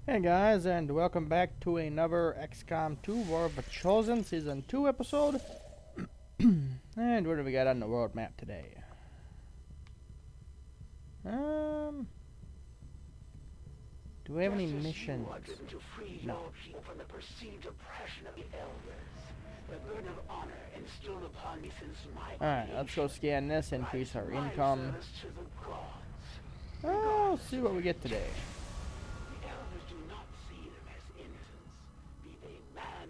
Hey guys, and welcome back to another Xcom 2 War of the Chosen Season 2 episode. And what do we got on the world map today? Do we have any missions? To free No. your people from the perceived oppression of the elders. The burden of honor instilled upon me since my Alright, let's go scan this, increase our income. service to the gods. Oh, see what we get today. The elders do not see them as innocents, be they man,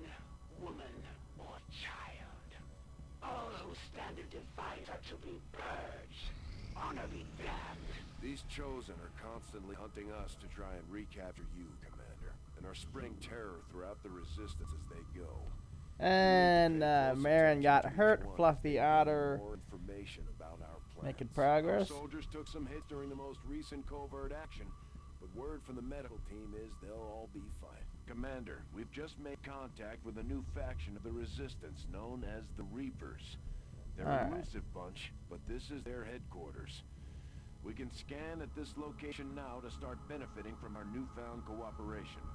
woman, or child. All who stand in defiance are to be purged. Honor be damned. These Chosen are constantly hunting us to try and recapture you, Commander, and are spreading terror throughout the Resistance as they go. And Marin got hurt, Fluffy Otter More information about our plans. making progress. Our soldiers took some hits during the most recent covert action, but word from the medical team is they'll all be fine. Commander, we've just made contact with a new faction of the Resistance known as the Reapers. They're All a right. elusive bunch, but this is their headquarters. We can scan at this location now to start benefiting from our newfound cooperation.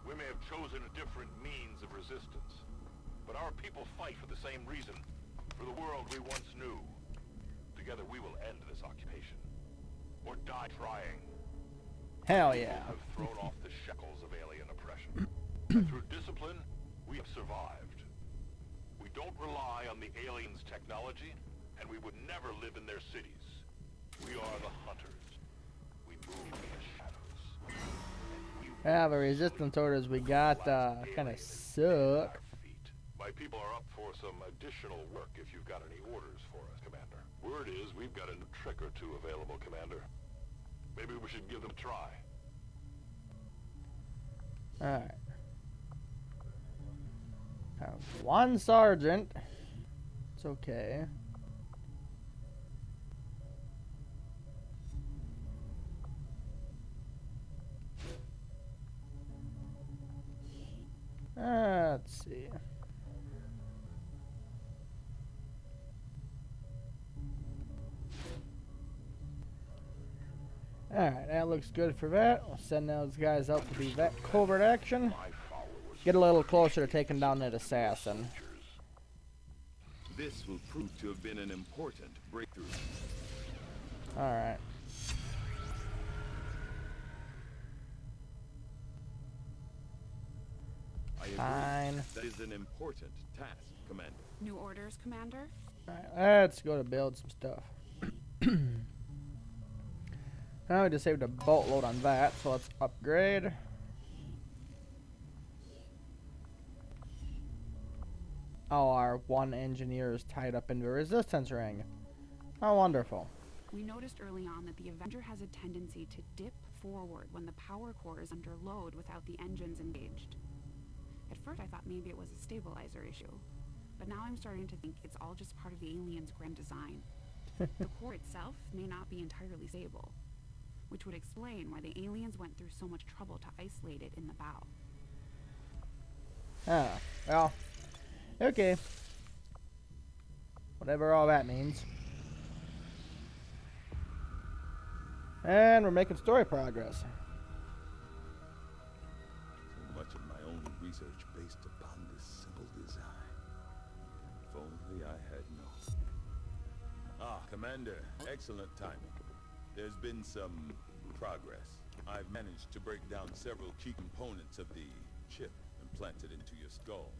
We may have chosen a different means of resistance, but our people fight for the same reason, for the world we once knew. Together we will end this occupation, or die trying. Hell yeah. We have thrown off the shackles of alien oppression, and through discipline, we have survived. We don't rely on the aliens' technology, and we would never live in their cities. We are the hunters. We move in the shadows. Yeah, the resistance orders we got kind of suck. My people are up for some additional work if you've got any orders for us, Commander. Word is we've got a new trick or two available, Commander. Maybe we should give them a try. Alright. One sergeant. It's okay. Let's see. Alright, that looks good for that. We'll send those guys out to do that covert action. Get a little closer to taking down that assassin. This will prove to have been an important breakthrough. Alright. I agree. Fine. That is an important task, Commander. New orders, Commander? Alright, let's go to build some stuff. Now we just saved a boatload on that, so let's upgrade. Oh, our one engineer is tied up in the resistance ring. How wonderful. We noticed early on that the Avenger has a tendency to dip forward when the power core is under load without the engines engaged. At first I thought maybe it was a stabilizer issue, but now I'm starting to think it's all just part of the alien's grand design. The core itself may not be entirely stable, which would explain why the aliens went through so much trouble to isolate it in the bow. Ah, well, okay. Whatever all that means. And we're making story progress. So much of my own research based upon this simple design. If only I had known. Ah, Commander, excellent timing. There's been some progress. I've managed to break down several key components of the chip implanted into your skull.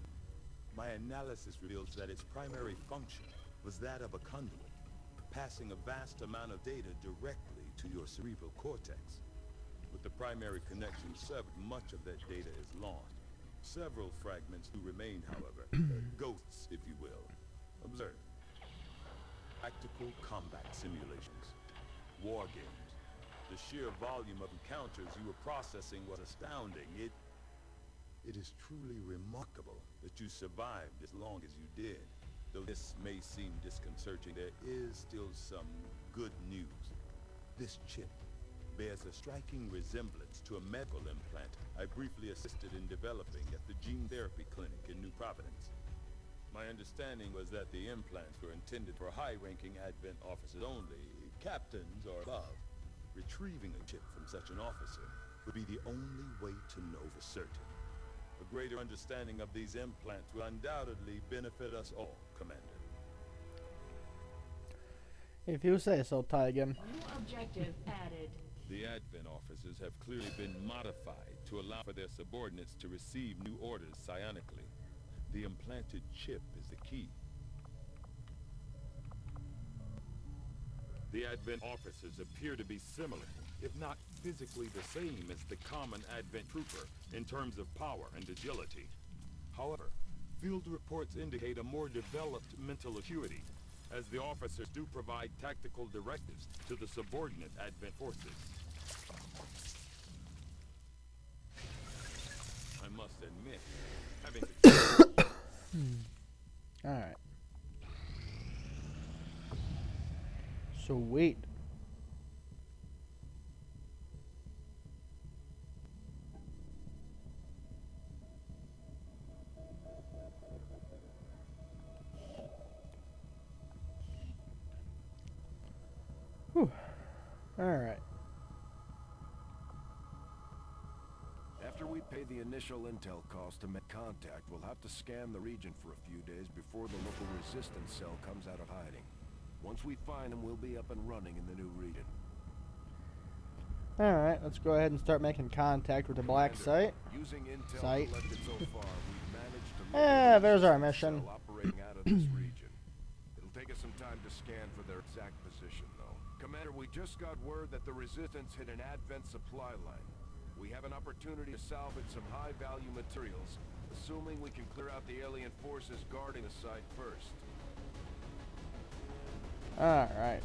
My analysis reveals that its primary function was that of a conduit, passing a vast amount of data directly to your cerebral cortex. With the primary connection severed, much of that data is lost. Several fragments do remain, however. Ghosts, if you will. Observe. Practical combat simulations. War games. The sheer volume of encounters you were processing was astounding. It is truly remarkable that you survived as long as you did. Though this may seem disconcerting, there is still some good news. This chip bears a striking resemblance to a medical implant I briefly assisted in developing at the gene therapy clinic in New Providence. My understanding was that the implants were intended for high-ranking Advent officers only, captains or above. Retrieving a chip from such an officer would be the only way to know for certain. A greater understanding of these implants will undoubtedly benefit us all, Commander. If you say so, Tygan. New objective added. The Advent officers have clearly been modified to allow for their subordinates to receive new orders psionically. The implanted chip is the key. The Advent officers appear to be similar, if not physically the same as the common Advent trooper in terms of power and agility. However, field reports indicate a more developed mental acuity, as the officers do provide tactical directives to the subordinate Advent forces. I must admit, having Alright. Sweet. Whew. Alright. After we pay the initial intel cost to make contact, we'll have to scan the region for a few days before the local resistance cell comes out of hiding. Once we find them, we'll be up and running in the new region. Alright, let's go ahead and start making contact with the black site. Using intel Site. collected so far, we've managed to Yeah, there's our resistance mission. cell operating out of this region. It'll take us some time to scan for their exact position, though. Commander, we just got word that the resistance hit an Advent supply line. We have an opportunity to salvage some high-value materials, assuming we can clear out the alien forces guarding the site first. Alright.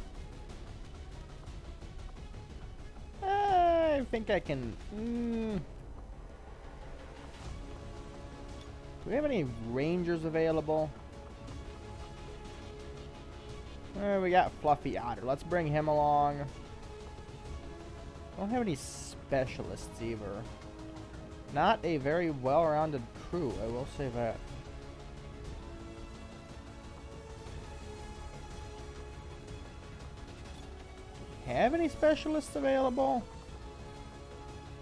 I think I can... Do we have any rangers available? We got Fluffy Otter. Let's bring him along. I don't have any specialists either. Not a very well-rounded crew, I will say that. Have any specialists available?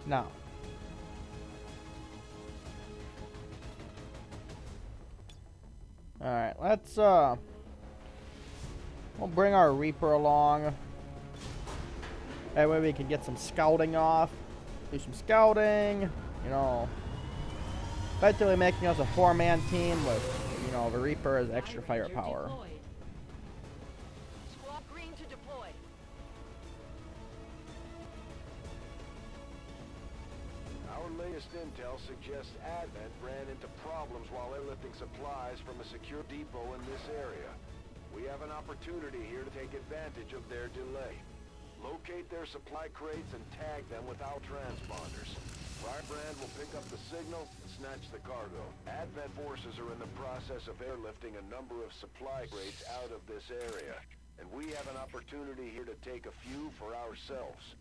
No. Alright, let's we'll bring our Reaper along. That way we can get some scouting off. Do some scouting, you know. Effectively making us a 4-man team with, you know, the Reaper as extra firepower. Squad green to deploy. Our latest intel suggests Advent ran into problems while airlifting supplies from a secure depot in this area. We have an opportunity here to take advantage of their delay. Locate their supply crates and tag them with our transponders. Firebrand will pick up the signal and snatch the cargo. Advent forces are in the process of airlifting a number of supply crates out of this area, and we have an opportunity here to take a few for ourselves.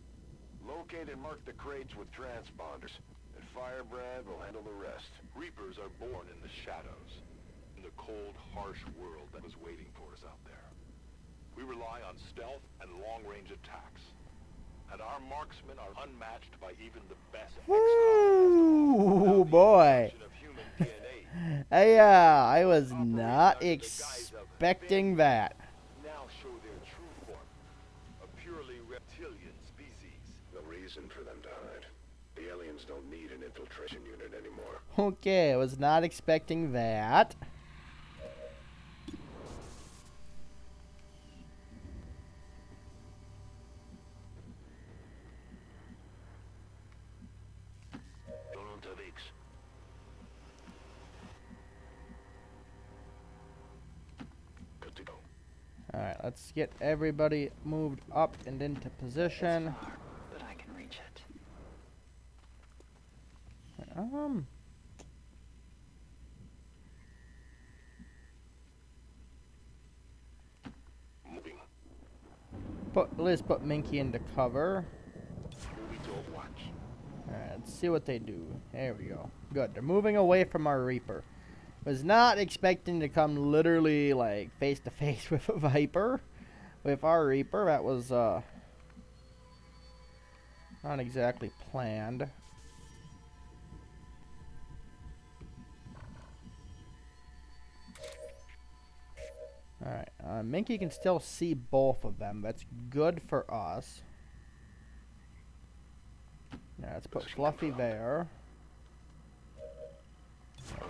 Locate and mark the crates with transponders, and Firebrand will handle the rest. Reapers are born in the shadows, in the cold, harsh world that was waiting for us out there. We rely on stealth and long-range attacks, and our marksmen are unmatched by even the best Xcom. Ooh, boy. I was not expecting that. Now show their true form, a purely reptilian species. No reason for them to hide. The aliens don't need an infiltration unit anymore. Okay, I was not expecting that. Alright, let's get everybody moved up and into position. But I can reach it. Moving. Let's put Minky into cover. Moving to Overwatch. Alright, let's see what they do. There we go. Good. They're moving away from our Reaper. Was not expecting to come literally like face to face with a Viper. With our Reaper. That was Not exactly planned. Alright, Minky can still see both of them. That's good for us. Yeah, let's put Fluffy there.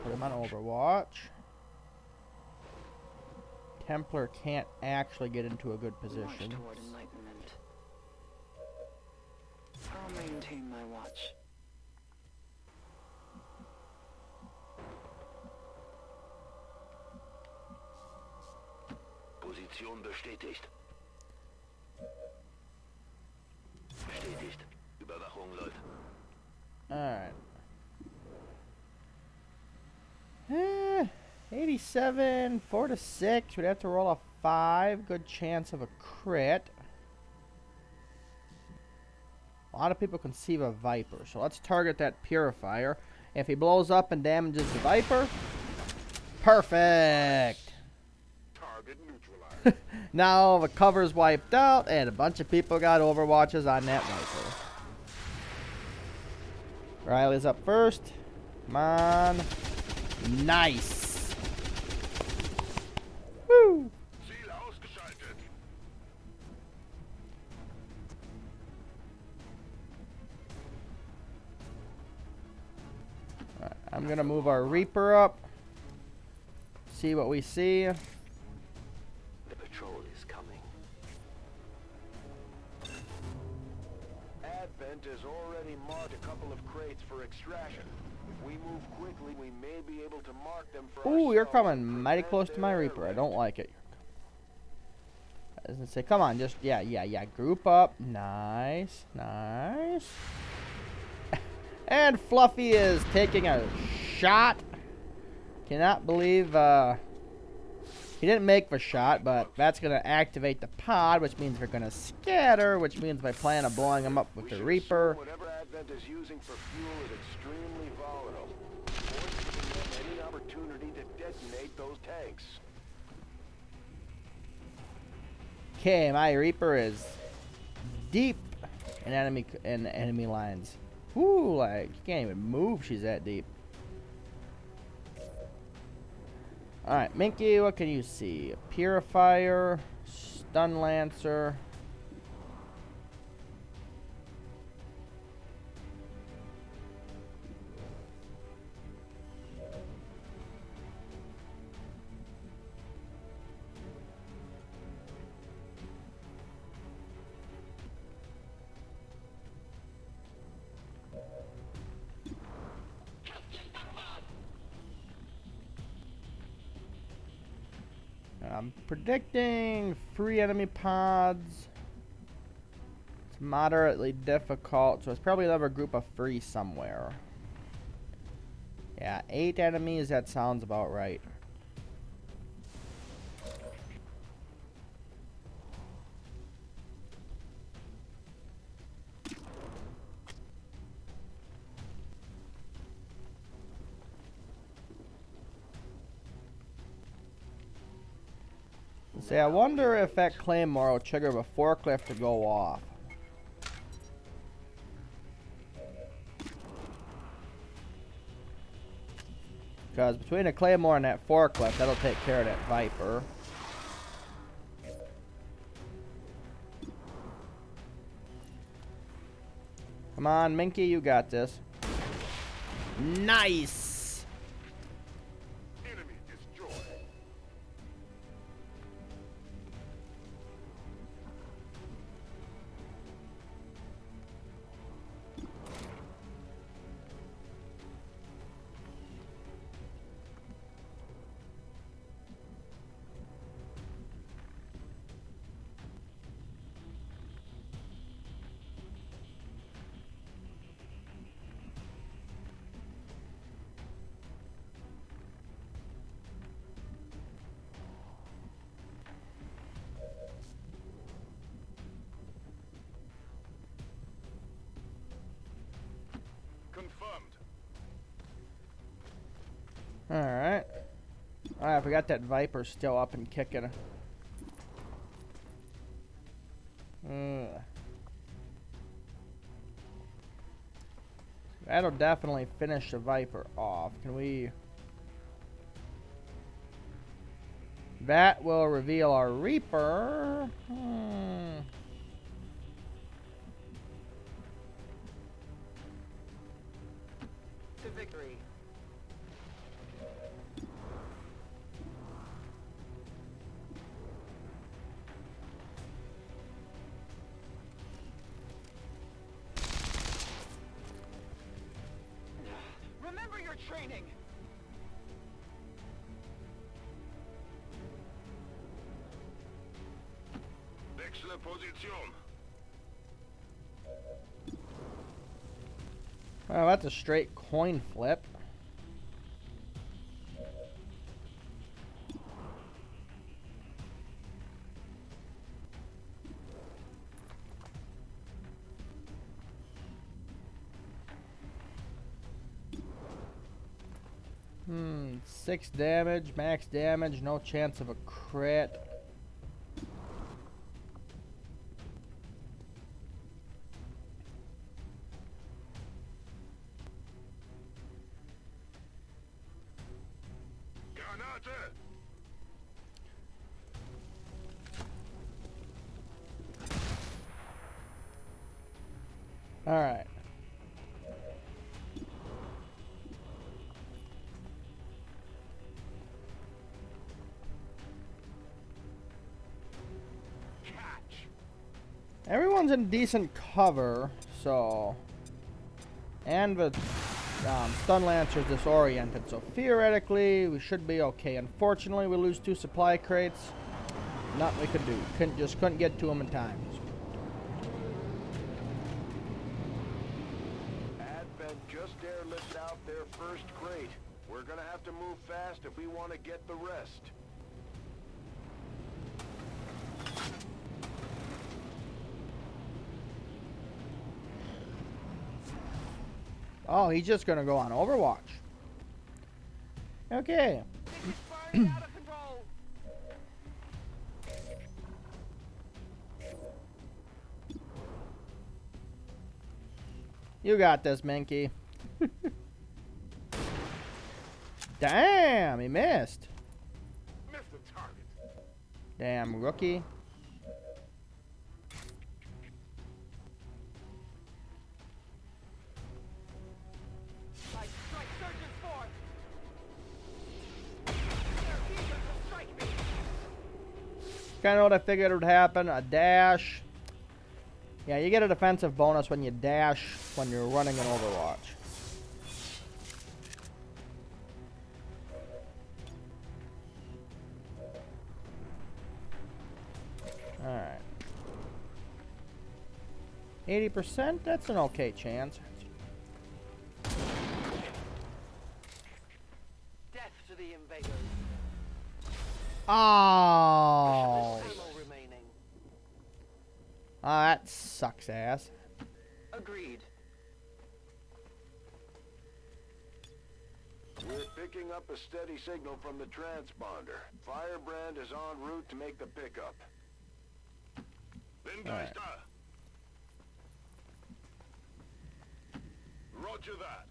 Put him on Overwatch. Templar can't actually get into a good March position. toward enlightenment. I'll maintain my watch. Position bestätigt. Bestätigt. Überwachung läuft. Alright. 87, 4 to 6. We'd have to roll a 5. Good chance of a crit. A lot of people conceive a Viper, so let's target that Purifier. If he blows up and damages the Viper, perfect! Target neutralized. Now the cover's wiped out, and a bunch of people got Overwatches on that Viper. Riley's up first. Come on. Nice! Woo! Ziel ausgeschaltet. Alright, I'm gonna move our Reaper up. See what we see. The patrol is coming. Advent has already marked a couple of crates for extraction. If we move quickly, we may be able to mark them for Ooh, you're ourselves coming and mighty prevent close to my their Reaper. I arrest. don't like it. Doesn't say, come on, just, yeah. Group up. Nice. And Fluffy is taking a shot. Cannot believe, he didn't make the shot, but that's going to activate the pod, which means they're going to scatter, which means by plan of blowing them up with We the should Reaper. assume whatever Advent is using for fuel is extremely volatile, or giving them any opportunity to detonate those tanks. Okay, my Reaper is deep in enemy lines. Whoo, like, you can't even move, she's that deep. Alright, Minky, what can you see? Purifier, Stun Lancer. I'm predicting 3 enemy pods. It's moderately difficult, so it's probably another group of 3 somewhere. Yeah, 8 enemies, that sounds about right. See, I wonder if that Claymore will trigger the forklift to go off. Because between the Claymore and that forklift, that'll take care of that Viper. Come on, Minky, you got this. Nice! Enemy destroyed. Confirmed. Alright. Alright, I forgot that Viper's still up and kicking. That'll definitely finish the Viper off. Can we... That will reveal our Reaper. To victory. Remember your training. Wechsle Position. Well, that's a straight coin flip. Hmm, 6 damage, max damage, no chance of a crit. Granate. All right. Catch. Everyone's in decent cover, so... And the Stun Lancer's disoriented, so theoretically we should be okay. Unfortunately, we lose 2 supply crates. Nothing we could do. Couldn't get to them in time. Advent just airlifted out their first crate. We're gonna have to move fast if we want to get the rest. Oh, he's just gonna go on Overwatch. Okay. This is burning out of control. You got this, Minky. Damn, he missed. Missed the target. Damn, rookie. Like strike surgeon's force. They're eager to strike me. Kind of what I figured would happen. A dash. Yeah, you get a defensive bonus when you dash when you're running an Overwatch. Alright. 80%? That's an okay chance. Death to the invaders. Oh! Ammo remaining. Ah, that sucks ass. Agreed. We're picking up a steady signal from the transponder. Firebrand is en route to make the pickup. Windgeister! Roger that.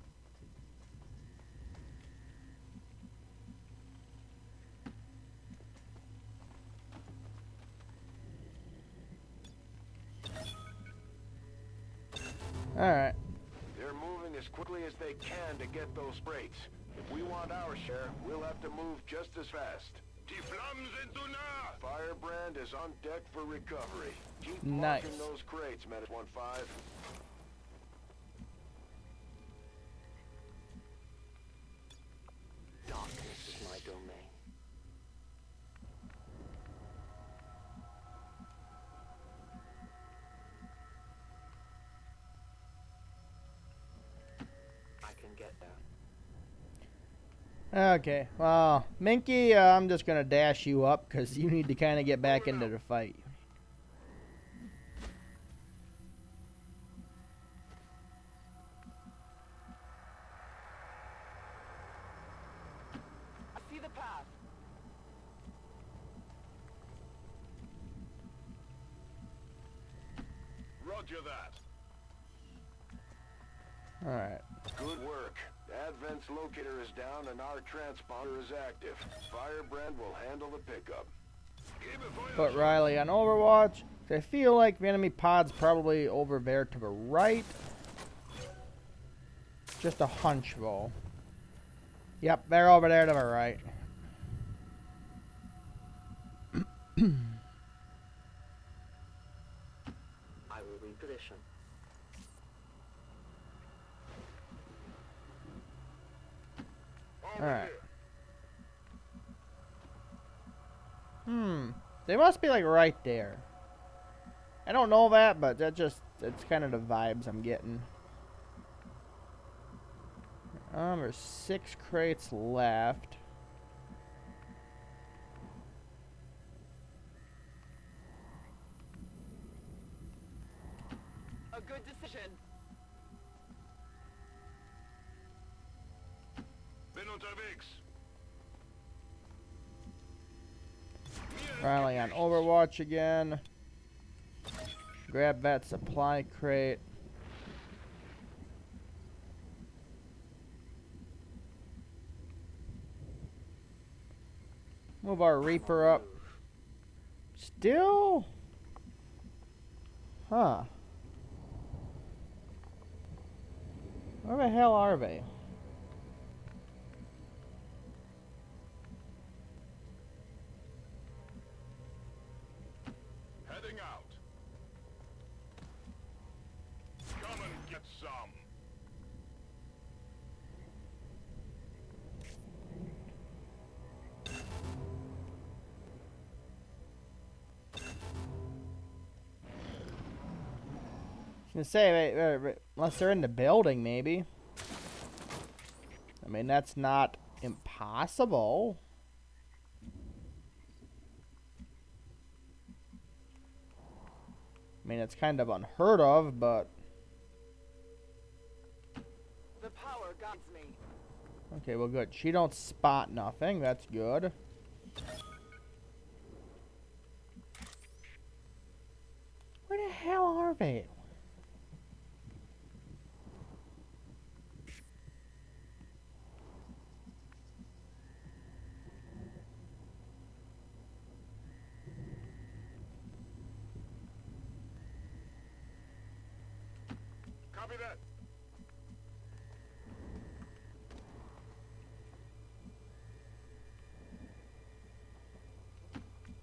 Alright. They're moving as quickly as they can to get those crates. If we want our share, we'll have to move just as fast. Die Flammen sind zu nah! Firebrand is on deck for recovery. Keep Nice. marking those crates, Medic 1-5. Darkness is my domain. I can get there. Okay, well, Minky, I'm just gonna dash you up because you need to kind of get back into the fight. I see the path. Roger that. Alright. Good work. Advent's locator is down and our transponder is active. Firebrand will handle the pickup. Put Riley on Overwatch. I feel like the enemy pod's probably over there to the right. Just a hunch though. Yep, they're over there to the right. I will reposition. Alright. They must be like right there. I don't know that, but it's kind of the vibes I'm getting. There's 6 crates left. A good decision. Bin unterwegs. Riley on Overwatch again. Grab that supply crate. Move our Reaper up. Still? Huh. Where the hell are they? Heading out. Come and get some. I was gonna say, unless they're in the building, maybe. I mean, that's not impossible. I mean, it's kind of unheard of, but... The power guides me. Okay, well, good. She don't spot nothing. That's good. Where the hell are they? Copy that.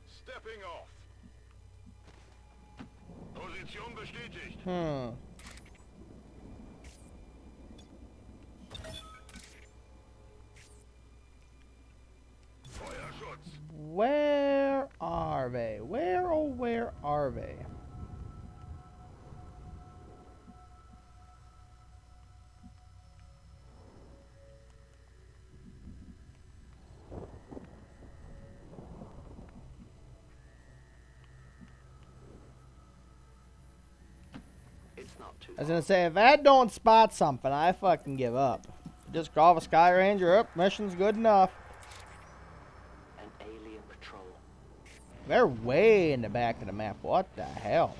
Stepping off. Position bestätigt. Feuerschutz. Where are they? Where, oh, where are they? It's not too I was gonna say, if I don't spot something, I fucking give up. Just call the Sky Ranger up. Mission's good enough. an alien patrol. They're way in the back of the map. What the hell?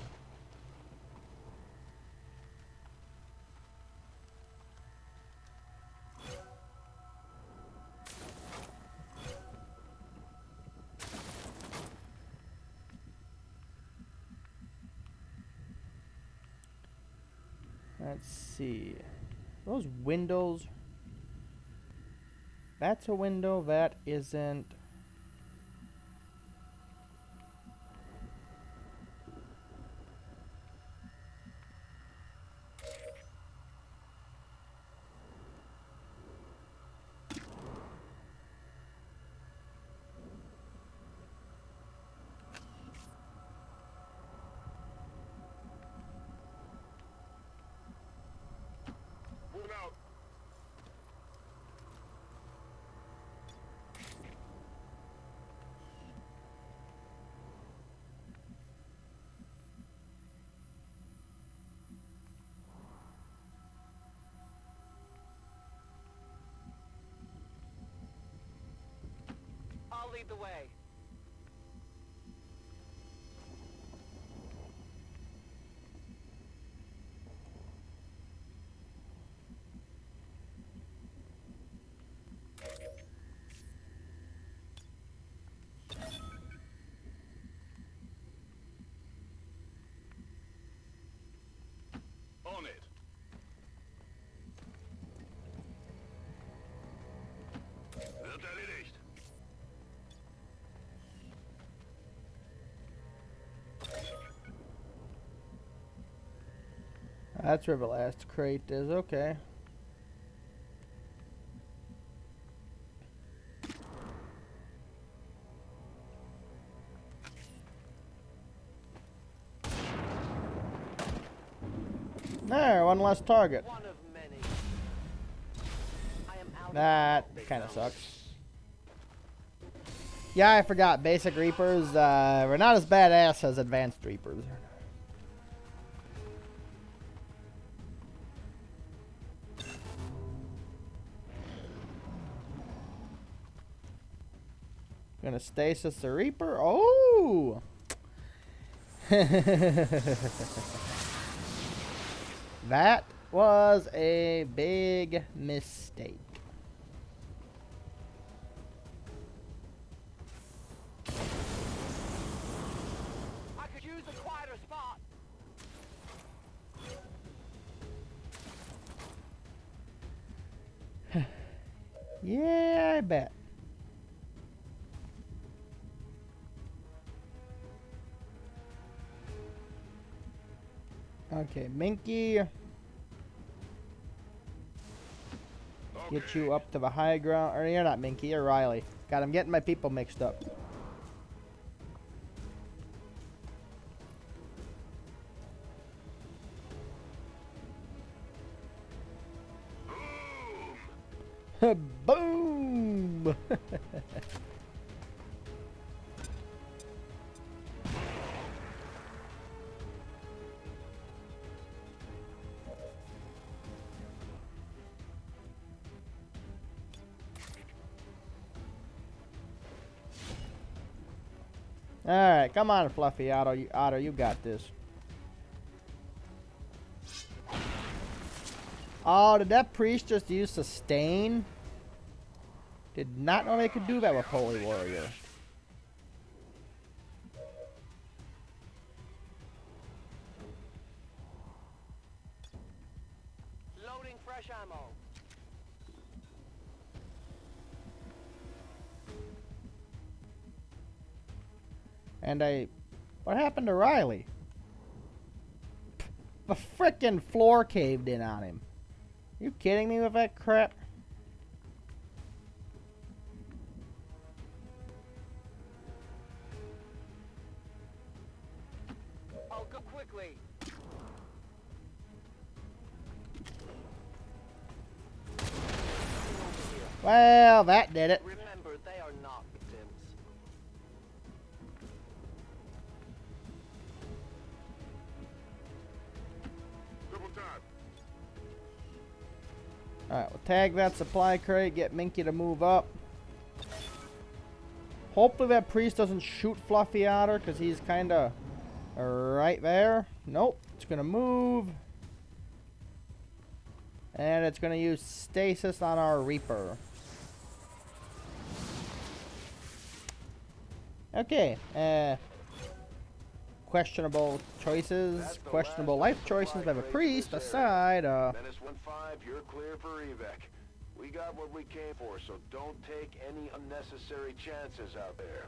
Let's see. Those windows. That's a window. That isn't. Moving out. I'll lead the way. That's where the last crate is. Okay. There, one less target. One of many. I am out of That ammo, big kind of fella. sucks. Yeah, I forgot. Basic Reapers were not as badass as Advanced Reapers. Gonna stasis the Reaper. Oh! That was a big mistake. I could use a quieter spot. Yeah, I bet. Okay, Minky. Get you up to the high ground. Or you're not Minky, you're Riley. God, I'm getting my people mixed up. Boom! Alright, come on, Fluffy Otter, you got this. Oh, did that priest just use sustain? Did not know they could do that with Holy Warrior. Loading fresh ammo. And what happened to Riley? The frickin' floor caved in on him. You kidding me with that crap? I'll go quickly. Well, that did it. Remember, they are not victims. Double time. Alright, we'll tag that supply crate, get Minky to move up. Hopefully that priest doesn't shoot Fluffy Otter, because he's kind of right there. Nope, it's going to move. And it's going to use stasis on our Reaper. Okay, questionable choices, questionable life choices by the priest aside, Menace 1-5, you're clear for evac. We got what we came for, so don't take any unnecessary chances out there.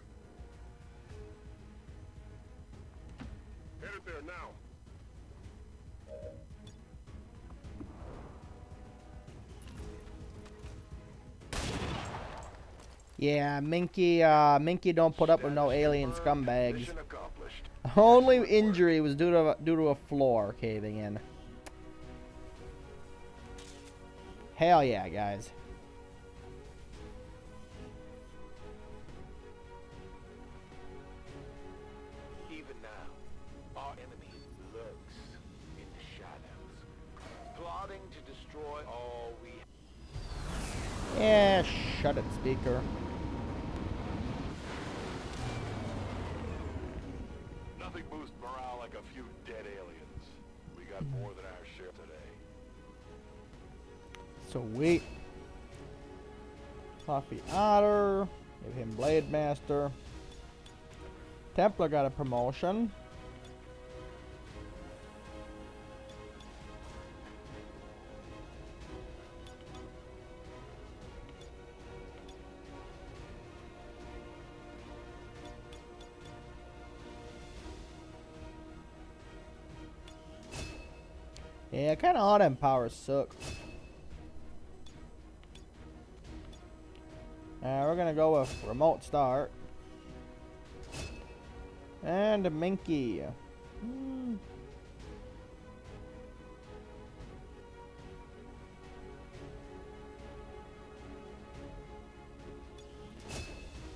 Headed there now. yeah, Minky don't put up with no alien scumbags. Mission accomplished. Only injury was due to a floor caving in. Hell yeah, guys. Even now, our enemy lurks in the shadows, plotting to destroy all we have. Yeah, shut it, speaker. Nothing boosts morale like a few dead aliens. We got more than our share today. Sweet. Fluffy Otter. Give him Blade Master. Templar got a promotion. Yeah, kind of all them powers suck. We're gonna go with remote start. And a Minky.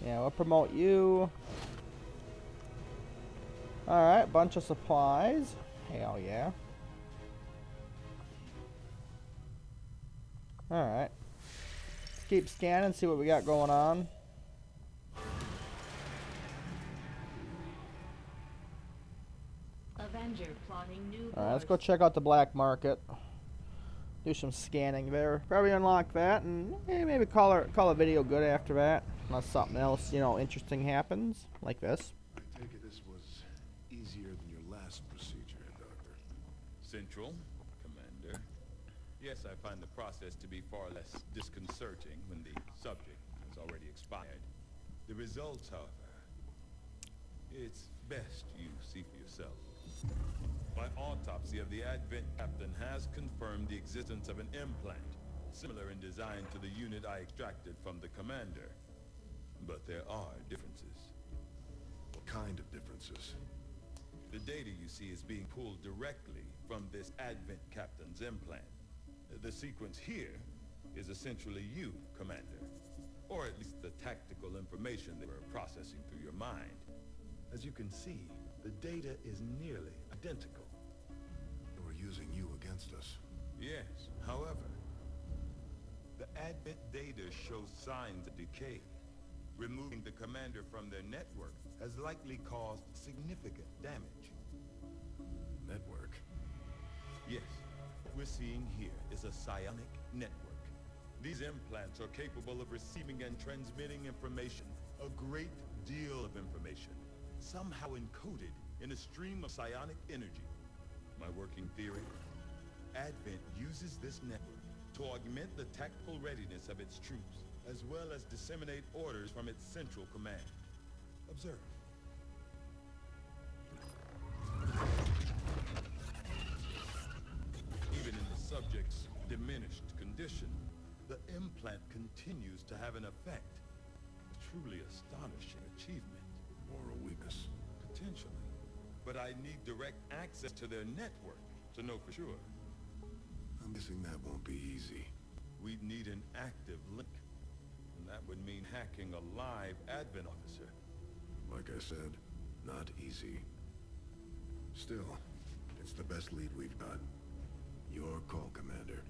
Yeah, we'll promote you. Alright, bunch of supplies. Hell yeah. Alright. Let's keep scanning, see what we got going on. Avenger plotting new Alright, let's course. go check out the black market. Do some scanning there. Probably unlock that and maybe call a video good after that. Unless something else, you know, interesting happens. Like this. I take it this was easier than your last procedure, Doctor. Central, Commander. Yes, I find the process to be far less disconcerting when the subject has already expired. The results, however, it's best you see for yourself. My autopsy of the Advent Captain has confirmed the existence of an implant, similar in design to the unit I extracted from the Commander. But there are differences. What kind of differences? The data you see is being pulled directly from this Advent Captain's implant. The sequence here is essentially you, Commander. Or at least the tactical information they were processing through your mind. As you can see, the data is nearly identical. They were using you against us. Yes, however, the Advent data shows signs of decay. Removing the Commander from their network has likely caused significant damage. Network? Yes, what we're seeing here is a psionic network. These implants are capable of receiving and transmitting information, a great deal of information, somehow encoded in a stream of psionic energy. My working theory? Advent uses this network to augment the tactical readiness of its troops, as well as disseminate orders from its central command. Observe. Even in the subject's diminished condition, the implant continues to have an effect. A truly astonishing achievement. Moral weakness? Potentially. But I need direct access to their network to know for sure. I'm guessing that won't be easy. We'd need an active link. And that would mean hacking a live Advent officer. Like I said, not easy. Still, it's the best lead we've got. Your call, Commander.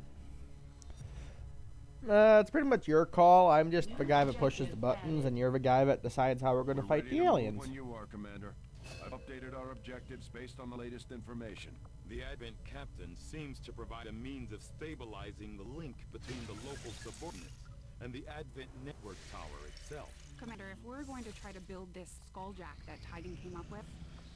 It's pretty much your call. I'm just the guy that pushes the buttons, and you're the guy that decides how we're going to fight the aliens. When you are, Commander. I've updated our objectives based on the latest information. The Advent Captain seems to provide a means of stabilizing the link between the local subordinates and the Advent network tower itself. Commander, if we're going to try to build this skulljack that Tigan came up with,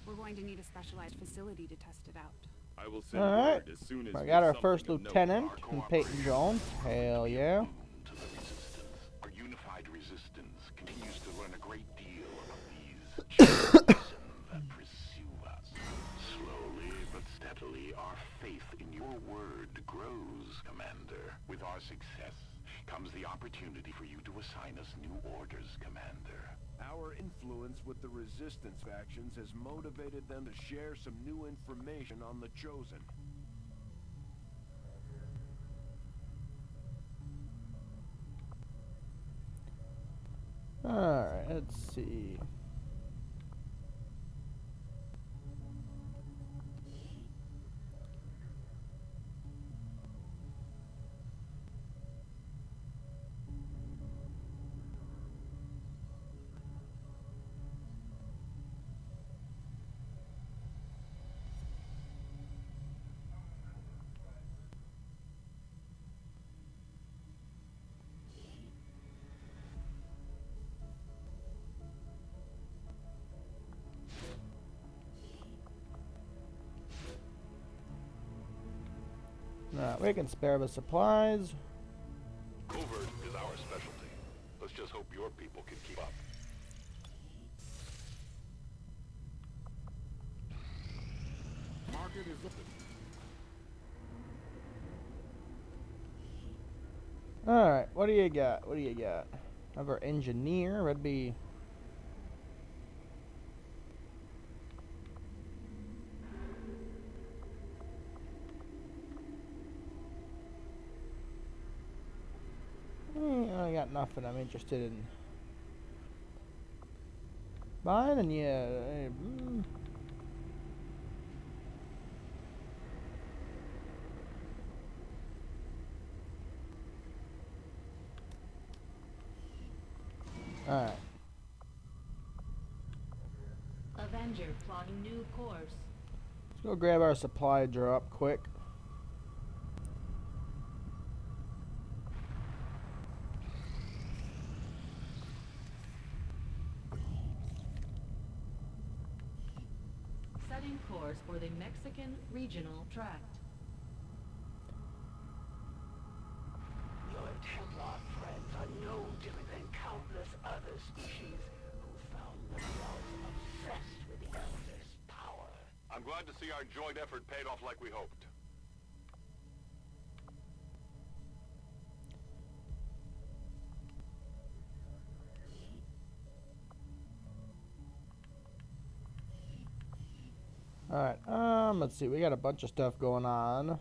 we're going to need a specialized facility to test it out. I will send Alright, word as soon as I got our something first of note. lieutenant in Peyton Jones. Hell yeah. To the resistance. Our unified resistance continues to learn a great deal about these children that pursue us. Slowly but steadily, our faith in your word grows, Commander. With our success comes the opportunity for you to assign us new orders, Commander. Our influence with the Resistance factions has motivated them to share some new information on the Chosen. Alright, let's see. We can spare the supplies. Covert is our specialty. Let's just hope your people can keep up. Market is lifted. Alright, what do you got? What do you got? Another engineer would be... I got nothing I'm interested in buying, and yeah... Alright. Avenger plotting new course. Let's go grab our supply drop quick. Setting course for the Mexican regional tract. Your Templar friends are no different than countless other species who found themselves obsessed with the Elder's power. I'm glad to see our joint effort paid off like we hoped. Alright, let's see, we got a bunch of stuff going on.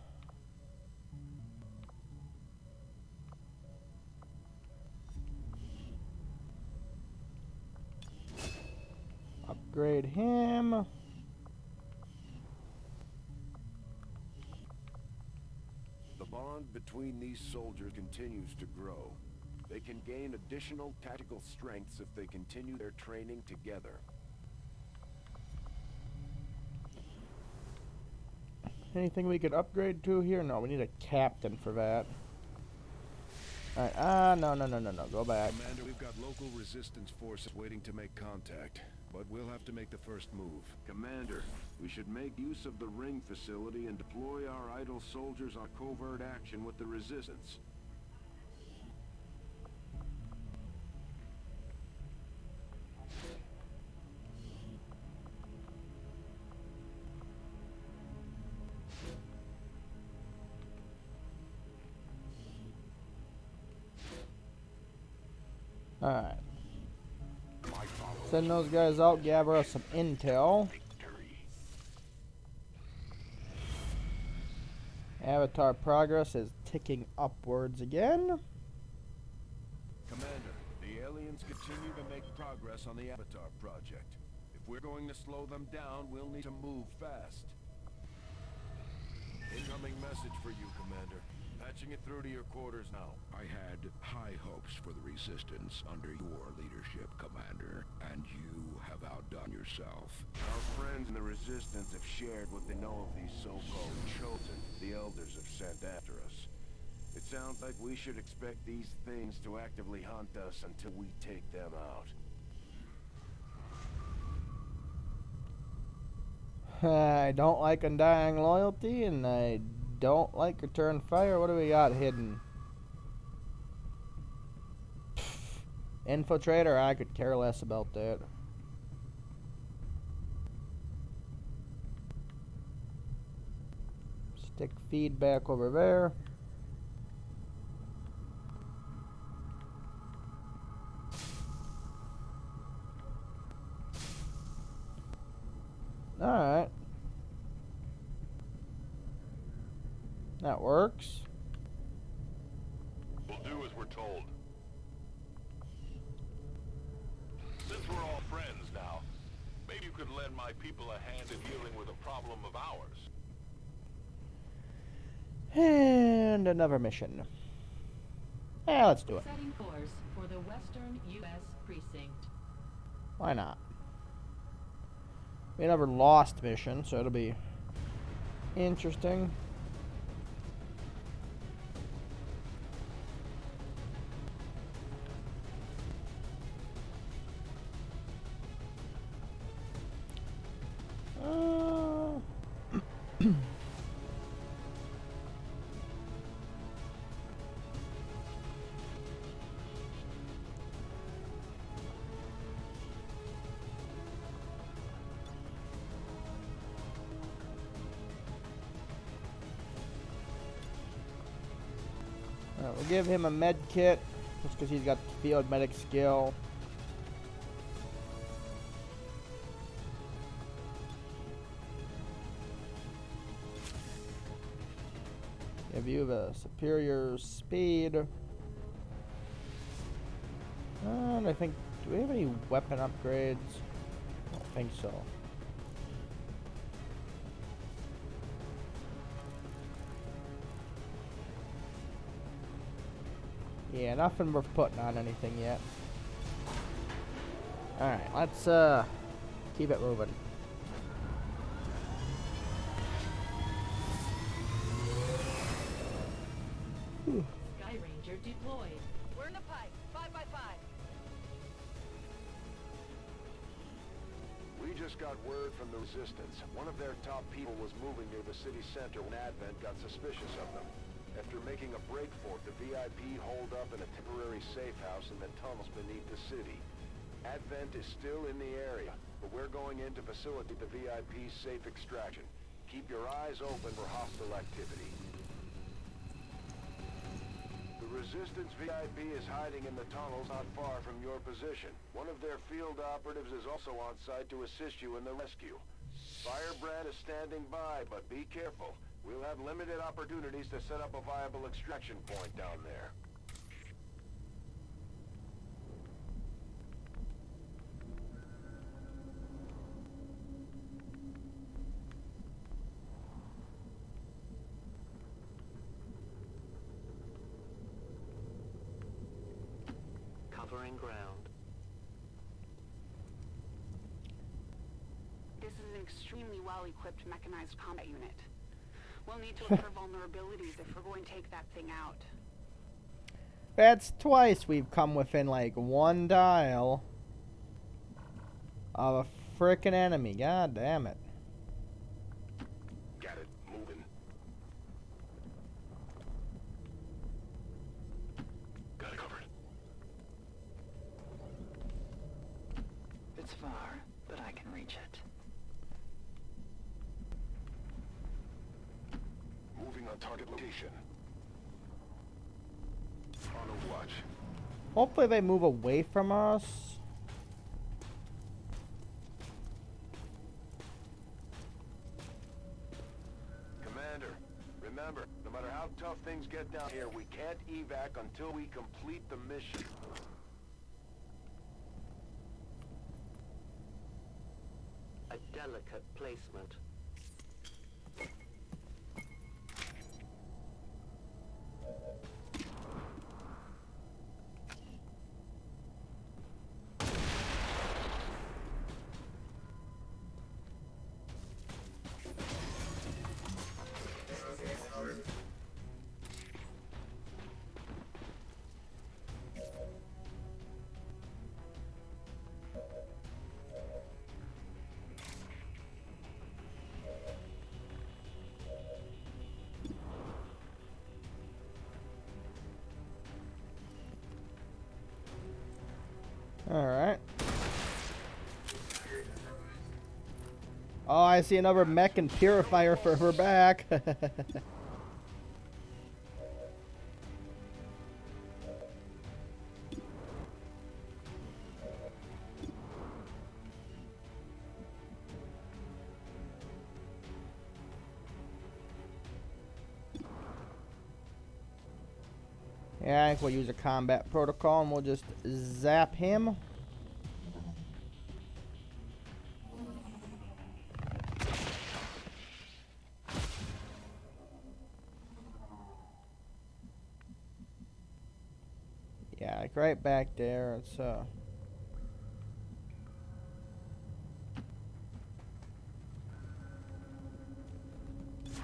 Upgrade him. The bond between these soldiers continues to grow. They can gain additional tactical strengths if they continue their training together. Anything we could upgrade to here? No, we need a captain for that. Alright, no, go back. Commander, we've got local resistance forces waiting to make contact, but we'll have to make the first move. Commander, we should make use of the ring facility and deploy our idle soldiers on covert action with the resistance. Alright. Send those guys out, gather us some intel. Avatar progress is ticking upwards again. Commander, the aliens continue to make progress on the Avatar project. If we're going to slow them down, we'll need to move fast. Incoming message for you, Commander. Patching it through to your quarters now. I had high hopes for the Resistance under your leadership, Commander, and you have outdone yourself. Our friends in the Resistance have shared what they know of these so-called Chosen the Elders have sent after us. It sounds like we should expect these things to actively hunt us until we take them out. I don't like Undying Loyalty, and I don't like Return Fire. What do we got hidden? Infiltrator? I could care less about that. Stick feedback over there. Alright. That works. We'll do as we're told. Since we're all friends now, maybe you could lend my people a hand in dealing with a problem of ours. And another mission. Yeah, let's do it. Setting course for the Western U.S. precinct. Why not? We never lost mission, so it'll be interesting. We'll give him a med kit, just because he's got the field medic skill. Give you the superior speed. And I think, do we have any weapon upgrades? I don't think so. Yeah, nothing worth putting on anything yet. Alright, let's keep it moving. Sky Ranger deployed. We're in the pipe. 5x5. We just got word from the Resistance. One of their top people was moving near the city center when Advent got suspicious of them. After making a break for it, the VIP holed up in a temporary safe house in the tunnels beneath the city. Advent is still in the area, but we're going in to facilitate the VIP's safe extraction. Keep your eyes open for hostile activity. The Resistance VIP is hiding in the tunnels not far from your position. One of their field operatives is also on site to assist you in the rescue. Firebrand is standing by, but be careful. We'll have limited opportunities to set up a viable extraction point down there. Covering ground. This is an extremely well-equipped mechanized combat unit. We'll need to look for vulnerabilities if we're going to take that thing out. That's twice we've come within like one dial of a frickin' enemy. God damn it. Got it. Moving. Got it covered. It's far, but I can reach it. Moving on target location. On watch. Hopefully they move away from us. Commander, remember, no matter how tough things get down here, we can't evac until we complete the mission. A delicate placement. Alright. Oh, I see another mech and purifier for her back. Yeah, I think we'll use a combat protocol and we'll just zap him. Yeah, like right back there. It's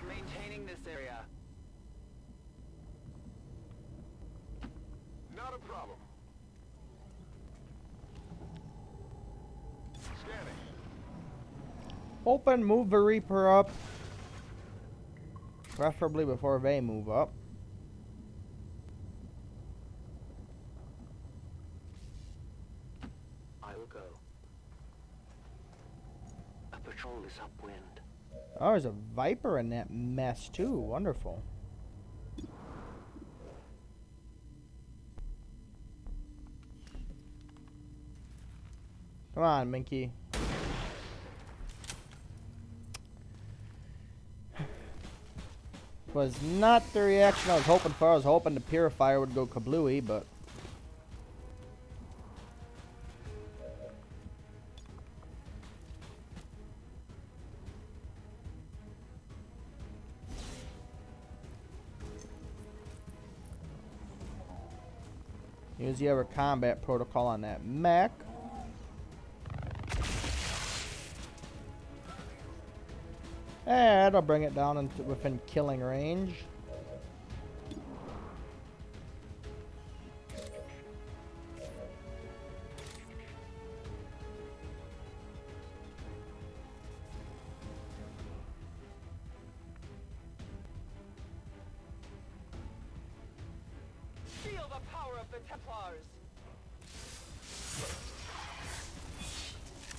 Maintaining this area. Not a problem. Scanning. open, move the Reaper up. Preferably before they move up. I will go. A patrol is upwind. Oh, there's a Viper in that mess too. Wonderful. Come on, Minky. Was not the reaction I was hoping for. I was hoping the purifier would go kablooey, but use the other combat protocol on that mech. That'll bring it down into within killing range. Feel the power of the Templars.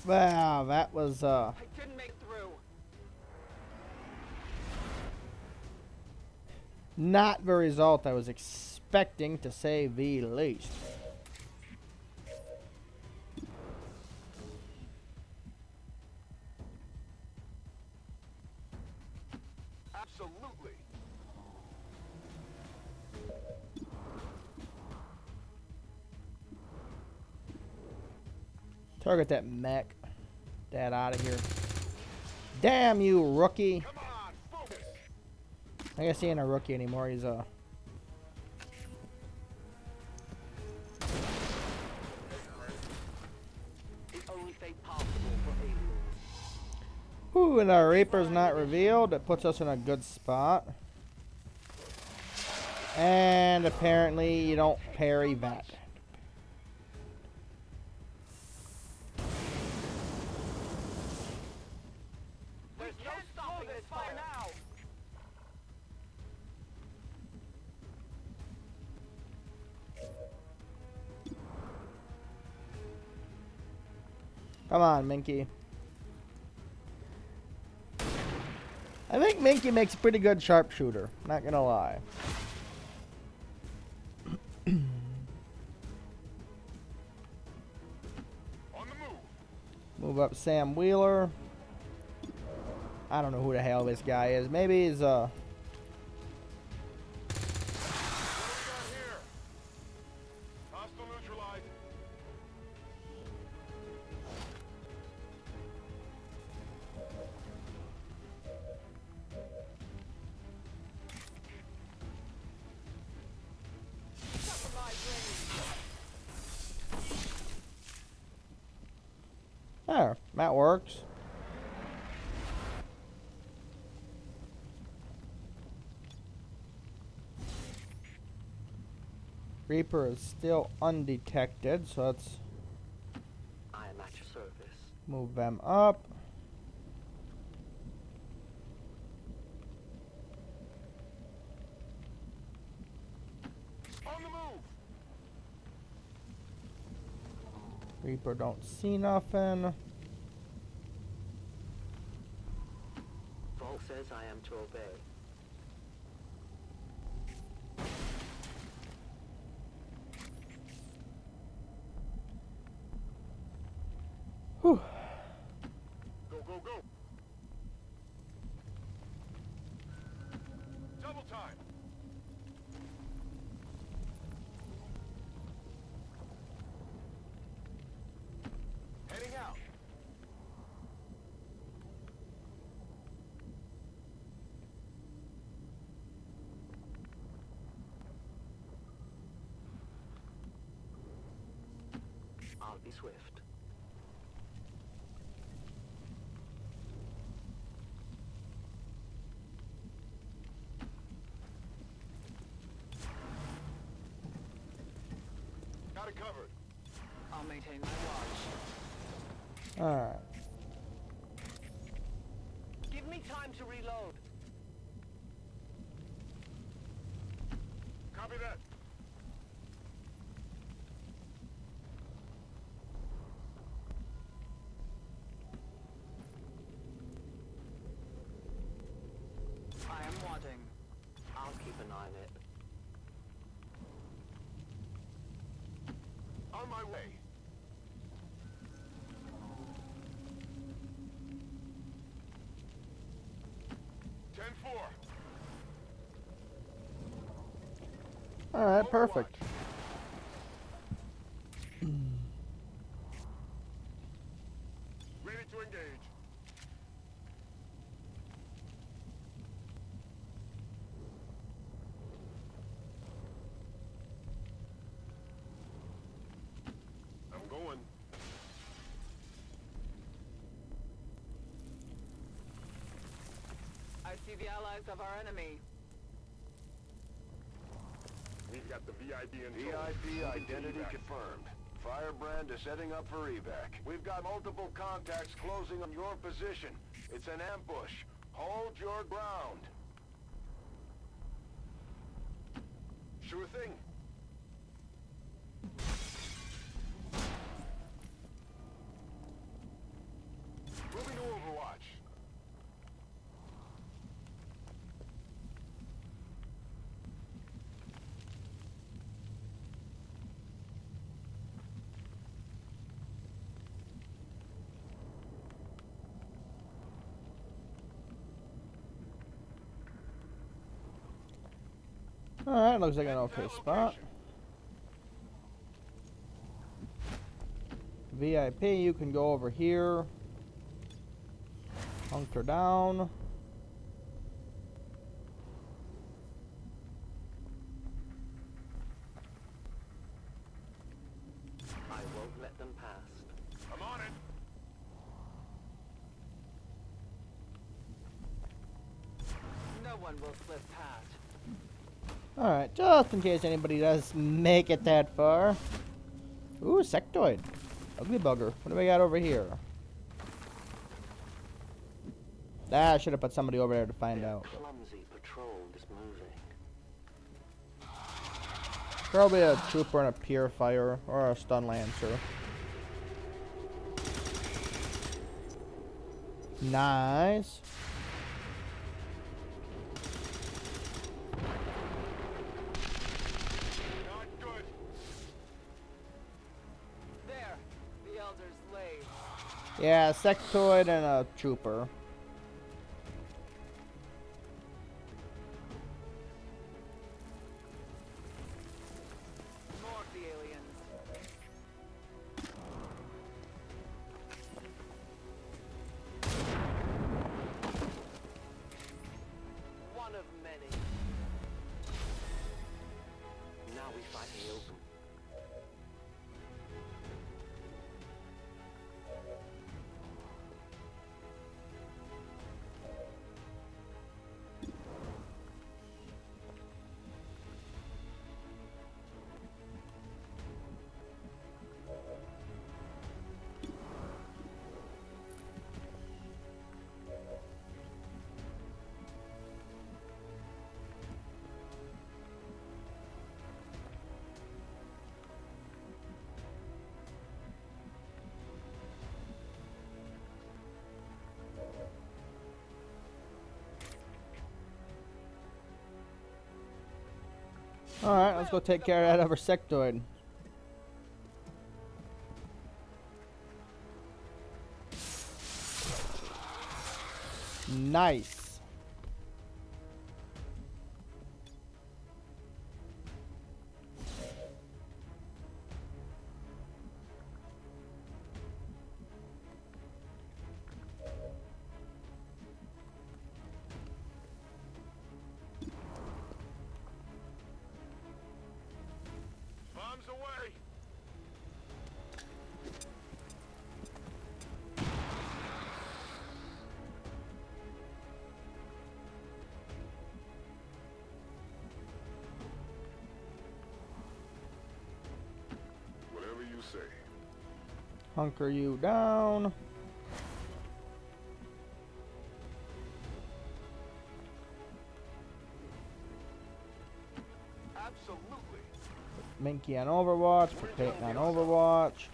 Wow, that was I didn't make through. not the result I was expecting, to say the least. Absolutely. Target that mech. That out of here. Damn you, rookie. Come on, focus. I guess he ain't a rookie anymore. He's a... The only fate possible for aliens. Ooh, and our Reaper's not revealed. That puts us in a good spot. And apparently you don't parry that. There's no stopping this fire now. Come on, Minky. I think Minky makes a pretty good sharpshooter. Not gonna lie. On the move. Move up Sam Wheeler. I don't know who the hell this guy is. Maybe he's What do we got here? Hostile neutralized. there. That works. Reaper is still undetected, so let's I am at your service. move them up. On the move. Reaper don't see nothing. Volk says I am to obey. Whew. Go, go, go. Double time. Heading out. I'll be swift. Got it covered. I'll maintain my watch. Alright. Give me time to reload. Copy that. I am wanting. I'll keep an eye on it. On my way. Alright, perfect. Ready to engage. I'm going. I see the allies of our enemy. We've got the VIP identity confirmed. Firebrand is setting up for evac. We've got multiple contacts closing on your position. It's an ambush. Hold your ground. Sure thing. Moving to Overwatch. Alright, looks like an okay spot. VIP, you can go over here. Hunker down. I won't let them pass. I'm on it. No one will slip past. Alright, just in case anybody does make it that far. Ooh, sectoid. Ugly bugger. What do we got over here? Ah, I should have put somebody over there to find out. Clumsy patrol is moving. Probably a trooper and a purifier or a stun lancer. Nice. Not good. There, the Elder's laid. Yeah, sectoid and a trooper. More of the aliens. One of many. Now we fight in the open. Alright, let's go take care of that other sectoid. Nice. Bombs away. Whatever you say. Hunker you down. Absolutely. Minky on Overwatch. Put Peyton on Overwatch.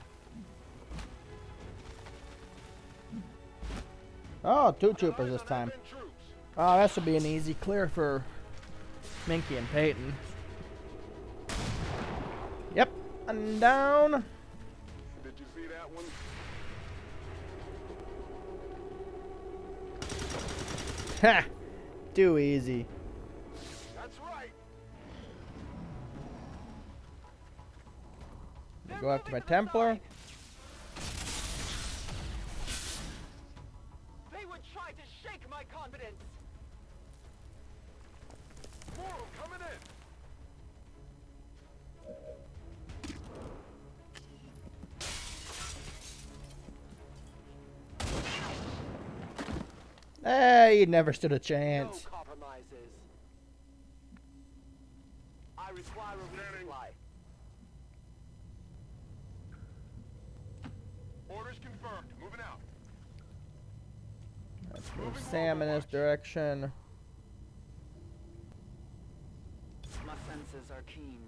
Oh, two troopers this time. Oh, that should be an easy clear for Minky and Peyton. Yep, and down. Did you see that one? Ha! Too easy. That's right. Go after my Templar. They would try to shake my confidence. Moral coming in. Hey, you never stood a No chance. compromises. I require a resupply. Orders confirmed. Moving out. Let's move Sam in this direction. My senses are keen.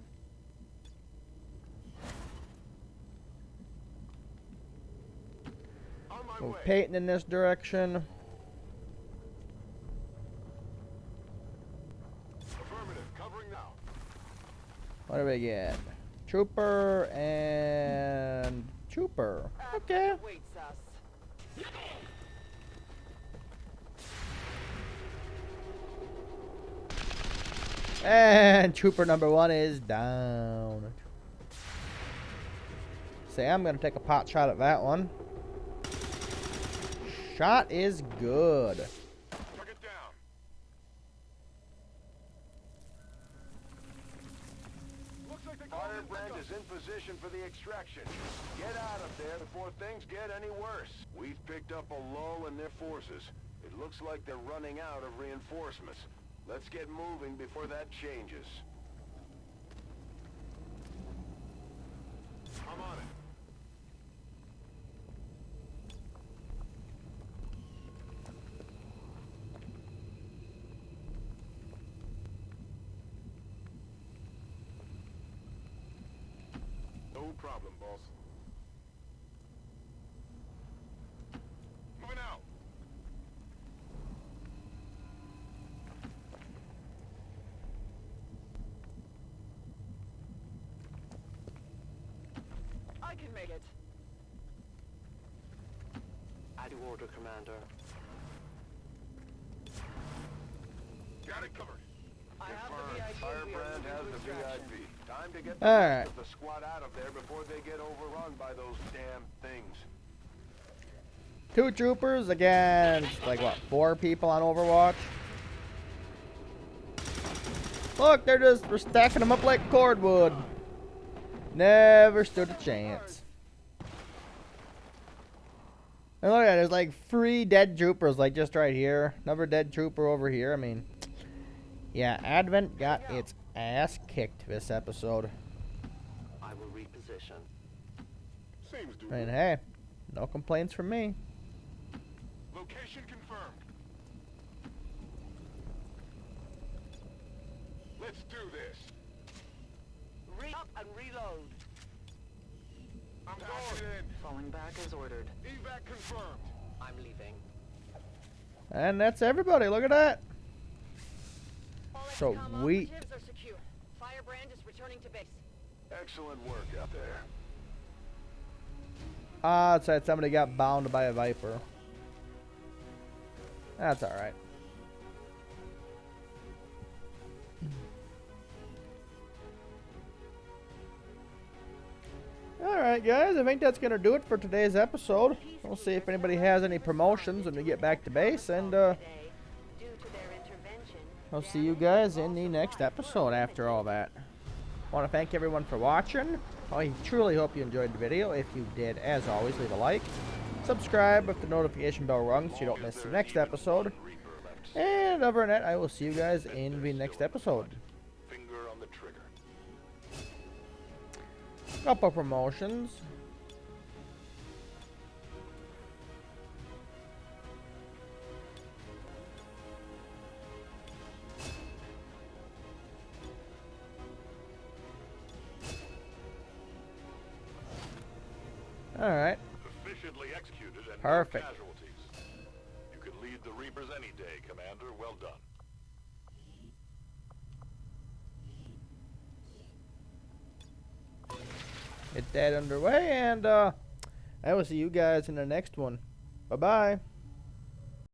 On my Move way. Peyton in this direction. Affirmative. Covering now. What do we get? Trooper and Trooper. Okay. Waits us. And Trooper number 1 is down. Sam, I'm going to take a pot shot at that one. Shot is good. Took it down. Looks like the Firebrand is in position for the extraction. Get out of there before things get any worse. We've picked up a lull in their forces. It looks like they're running out of reinforcements. Let's get moving before that changes. I'm on it. No problem, boss. Moving out. I can make it. I do order, Commander. Got it covered. I have the Confirmed. VIP. Firebrand has the VIP. Time to get All the right. rest of the squad out of there before they get overrun by those damn things. 2 troopers against, like, what, 4 people on Overwatch? Look, we're stacking them up like cordwood. Never stood a chance. And look at that, there's like 3 dead troopers, like just right here. Another dead trooper over here. I mean, yeah, Advent got its ass kicked this episode. I will reposition. Seems doable. And hey, no complaints from me. Location confirmed. Let's do this. Re-up and reload. I'm going in. Falling back as ordered. Evac confirmed. I'm leaving. And that's everybody. Look at that. All So Xcom we- operatives are secure. Firebrand is returning to base. Excellent work out there. Ah, it said somebody got bound by a Viper. That's alright. Alright, guys, I think that's going to do it for today's episode. We'll see if anybody has any promotions when we get back to base, and I'll see you guys in the next episode after all that. I want to thank everyone for watching. I truly hope you enjoyed the video. If you did, as always, leave a like. Subscribe with the notification bell rung so you don't miss the next episode. And other than that, I will see you guys in the next episode. Finger on the trigger. Couple promotions. Alright. Efficiently executed and Perfect. no casualties. You can lead the Reapers any day, Commander. Well done. Get that underway, and I will see you guys in the next one. Bye-bye.